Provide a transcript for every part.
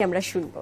আমরা শুনবো।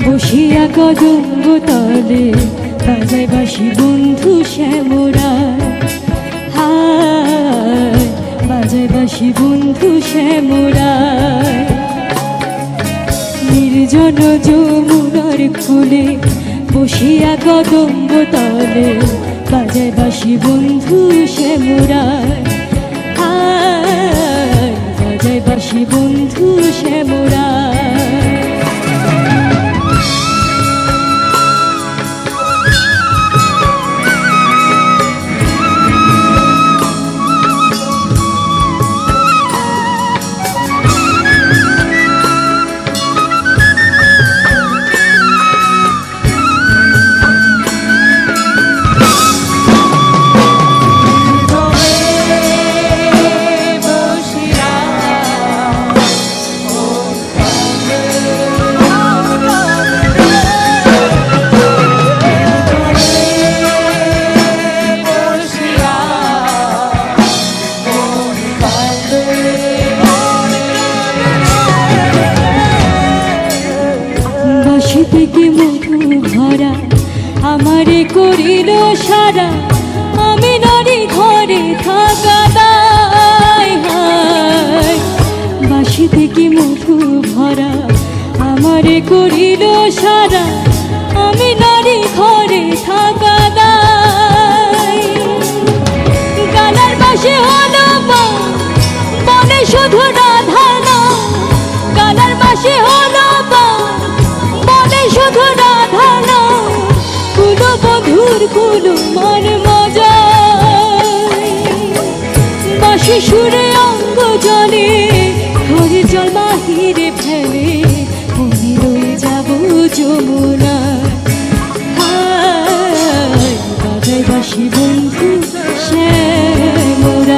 বসিয়া কদম্ব তলে বাজায় বাঁশি বন্ধু শ্যামরায়, হায় বাজায় বাঁশি বন্ধু শ্যামরায়। নির্জন যমুনার কূলে বসিয়া কদম্ব তলে বাজায় বাঁশি বন্ধু শ্যামরায়, হায় বাজায় বাঁশি বন্ধু শ্যামরায়। থেকে মধু ভরা আমারে করিল সারা, আমি নারী ঘরে থাকা দায়, হায় বাঁশি থেকে মধু ভরা আমারে করিল সারা, আমি নারী ঘরে থাকা দায়। গালার বাঁশি হলো বনে শুধু রাধা না, গালার বাঁশি হলো শুধু রাধা না, কুলো বধুর কুলো মন মজা। বাঁশি সুরে অঙ্গ জলে ঘরে জল বাহিরে ফেলে, মনে রয়ে যাব যমুনা, হায় বাজায় বাঁশি বন্ধু শ্যামরায়।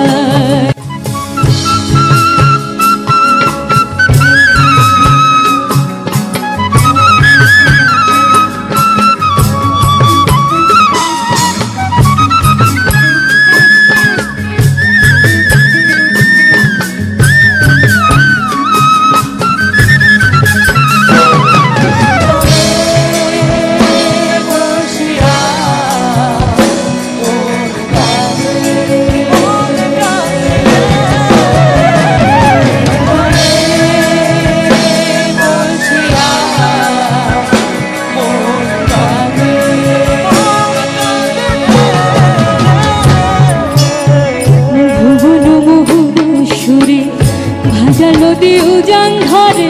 নদী উজান ধরে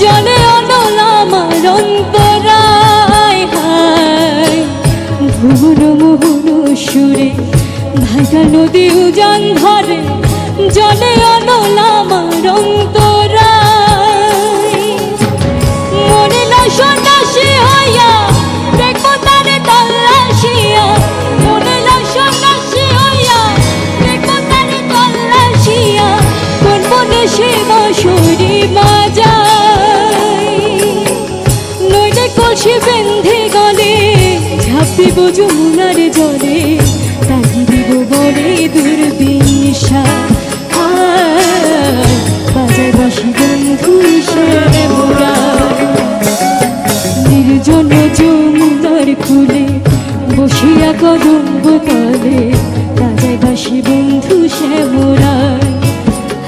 জলে অনল আমার অন্তরায়, হায় ভুবন মোহন সুরে ভাগা নদী উজান ধরে জলে অনল আমার অন্তরায়। মনে না সন্ন্যাসী হইয়া দেখবো তারে তল্লাশিয়া, মনে না সন্ন্যাসী হইয়া দেখবো তারে তল্লাশিয়া, কোন বনে সে বাঁশরি বাজায়। নইলে কলসি বেঁধে গলে ঝাঁপ দিব যমুনার জলে, তাকি দিব বলে দুর্বিশা, বাজায় বাঁশি বন্ধু শ্যামরায়। নির্জন যমুনার কূলে বসিয়া কদম্ব তলে বাজায় বাঁশি বাঁশি বন্ধু শ্যামরায়,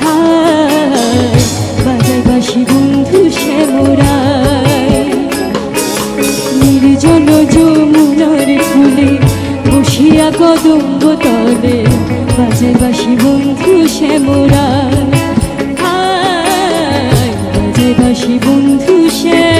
হায় বাজায় বাঁশি বন্ধু শ্যামরায়। নির্জন যমুনার কূলে বসিয়া কদম্ব তলে, বাজায় বাঁশি বন্ধু শ্যামরায়, হায় বাজায় বাঁশি বন্ধু শ্যামরায়।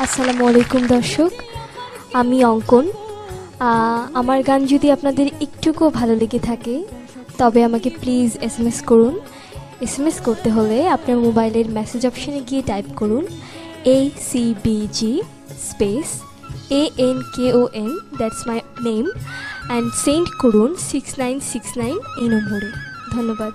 আসসালামু আলাইকুম দর্শক, আমি অঙ্কন। আমার গান যদি আপনাদের একটুকুও ভালো লেগে থাকে তবে আমাকে প্লিজ SMS করুন। SMS করতে হলে আপনার মোবাইলের মেসেজ অপশানে গিয়ে টাইপ করুন ACBG space ANKON, that's my name, and send করুন 6969 এই নম্বরে। ধন্যবাদ।